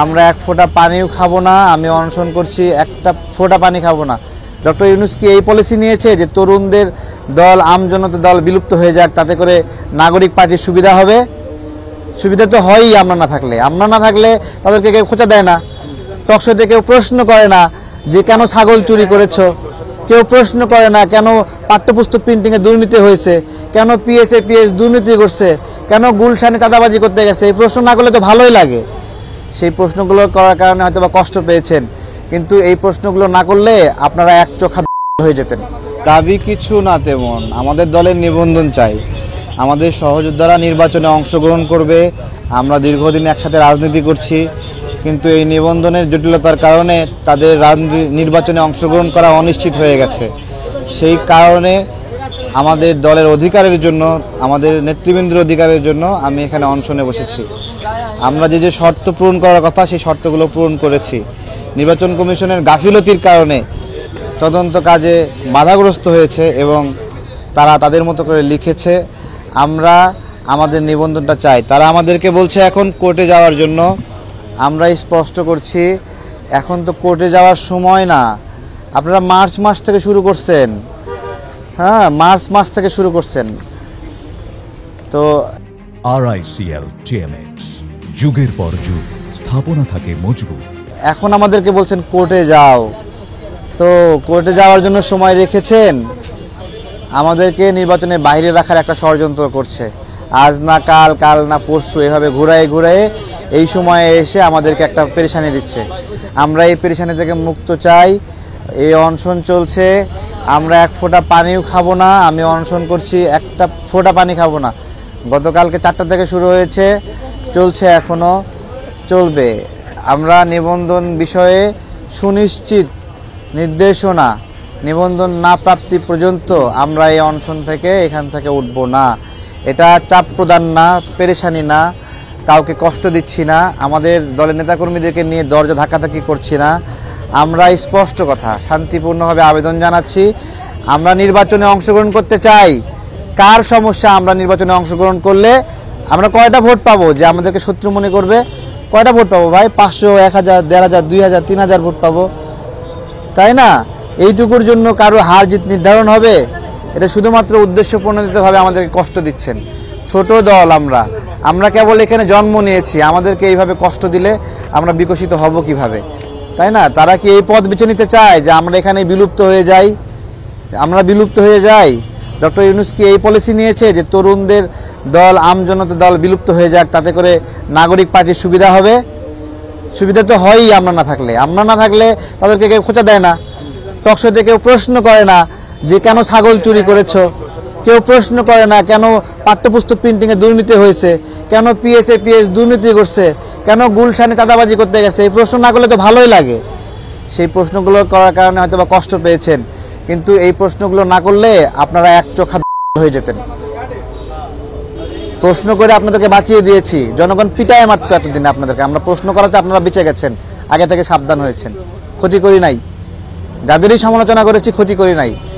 আমরা এক ফোঁটা পানিও খাবো না, আমি অনশন করছি একটা ফোঁটা পানি খাবো না। ডক্টর ইউনূস কি এই পলিসি নিয়েছে যে তরুণদের দল আমজনতা দল বিলুপ্ত হয়ে যাক, তাতে করে নাগরিক পার্টির সুবিধা হবে? সুবিধা তো হয়ই আমরা না থাকলে তাদেরকে কেউ খোঁচা দেয় না, টকশোতে কেউ প্রশ্ন করে না যে কেন ছাগল চুরি করেছো, কেউ প্রশ্ন করে না কেন পাঠ্যপুস্তক প্রিন্টিংয়ে দুর্নীতি হয়েছে, কেন পিএস দুর্নীতি করছে, কেন গুলশানে চাঁদাবাজি করতে গেছে। এই প্রশ্ন না করলে তো ভালোই লাগে। সেই প্রশ্নগুলো করার কারণে হয়তো বা কষ্ট পেয়েছেন, কিন্তু এই প্রশ্নগুলো না করলে আপনারা এক চোখা হয়ে যেতেন। দাবি কিছু না তেমন, আমাদের দলের নিবন্ধন চাই। আমাদের সহযোদ্ধারা নির্বাচনে অংশগ্রহণ করবে, আমরা দীর্ঘদিন একসাথে রাজনীতি করছি, কিন্তু এই নিবন্ধনের জটিলতার কারণে তাদের নির্বাচনে অংশগ্রহণ করা অনিশ্চিত হয়ে গেছে। সেই কারণে আমাদের দলের অধিকারের জন্য, আমাদের নেতৃবৃন্দের অধিকারের জন্য আমি এখানে অনশনে বসেছি। আমরা যে শর্ত পূরণ করার কথা সেই শর্তগুলো পূরণ করেছি। নির্বাচন কমিশনের গাফিলতির কারণে তদন্ত কাজে বাধাগ্রস্ত হয়েছে এবং তারা তাদের মতো করে লিখেছে। আমরা আমাদের নিবন্ধনটা চাই। তারা আমাদেরকে বলছে এখন কোর্টে যাওয়ার জন্য। আমরা স্পষ্ট করছি, এখন তো কোর্টে যাওয়ার সময় না। আপনারা মার্চ মাস থেকে শুরু করছেন, হ্যাঁ মার্চ মাস থেকে শুরু করছেন। তো RICL TMX, যুগের পর যুগ স্থাপনা থাকে মজবুত। এখন আমাদেরকে বলছেন কোর্টে যাও, তো কোর্টে যাওয়ার জন্য সময় রেখেছেন। আমাদেরকে নির্বাচনের বাইরে রাখার একটা ষড়যন্ত্র করছে। আজ না কাল, কাল না পরশু, এভাবে ঘুরায়ে এই সময়ে এসে আমাদেরকে একটা পেরেশানি দিচ্ছে। আমরা এই পেরেশানি থেকে মুক্ত চাই। এই অনশন চলছে, আমরা এক ফোঁটা পানিও খাবো না, আমি অনশন করছি একটা ফোঁটা পানি খাবো না। গতকালকে 4টা থেকে শুরু হয়েছে, চলছে, এখনও চলবে। আমরা নিবন্ধন বিষয়ে সুনিশ্চিত নির্দেশনা, নিবন্ধন না প্রাপ্তি পর্যন্ত আমরা এই অনশন থেকে এখান থেকে উঠব না। এটা চাপ প্রদান না, পেরেশানি না, কাউকে কষ্ট দিচ্ছি না, আমাদের দলের নেতাকর্মীদেরকে নিয়ে দরজা ধাক্কাধাক্কি করছি না। আমরা স্পষ্ট কথা শান্তিপূর্ণভাবে আবেদন জানাচ্ছি, আমরা নির্বাচনে অংশগ্রহণ করতে চাই। কার সমস্যা আমরা নির্বাচনে অংশগ্রহণ করলে আমরা কয়টা ভোট পাবো যে আমাদেরকে শত্রু মনে করবে? কয়টা ভোট পাবো ভাই? 500, 1000, 1500, 2000, 3000 ভোট পাবো, তাই না? এইটুকুর জন্য কারো হার জিত নির্ধারণ হবে? এটা শুধুমাত্র উদ্দেশ্যপ্রণোদিতভাবে আমাদেরকে কষ্ট দিচ্ছেন। ছোট দল আমরা কেবল এখানে জন্ম নিয়েছি, আমাদেরকে এইভাবে কষ্ট দিলে আমরা বিকশিত হব কিভাবে, তাই না? তারা কি এই পথ বেছে নিতে চায় যে আমরা এখানে বিলুপ্ত হয়ে যাই? আমরা বিলুপ্ত হয়ে যাই? ডক্টর ইউনূস কি এই পলিসি নিয়েছে যে তরুণদের দল আমজনতা দল বিলুপ্ত হয়ে যাক, তাতে করে নাগরিক পার্টির সুবিধা হবে? সুবিধা তো হয়ই আমরা না থাকলে তাদেরকে কেউ খোঁচা দেয় না, টকশোতে কেউ প্রশ্ন করে না যে কেন ছাগল চুরি করেছো, কেউ প্রশ্ন করে না কেন পাঠ্যপুস্তক প্রিন্টিংয়ে দুর্নীতি হয়েছে, কেন পিএস দুর্নীতি করছে, কেন গুলশানে চাঁদাবাজি করতে গেছে। এই প্রশ্ন না করলে তো ভালোই লাগে। সেই প্রশ্নগুলো করার কারণে হয়তো বা কষ্ট পেয়েছেন, কিন্তু এই প্রশ্নগুলো না করলে আপনারা এক চোখা হয়ে যেতেন। প্রশ্ন করে আপনাদেরকে বাঁচিয়ে দিয়েছি, জনগণ পিটায় মারতো এতদিন আপনাদেরকে। আমরা প্রশ্ন করাতে আপনারা বেঁচে গেছেন, আগে থেকে সাবধান হয়েছেন। ক্ষতি করি নাই, যাদেরই সমালোচনা করেছি ক্ষতি করি নাই।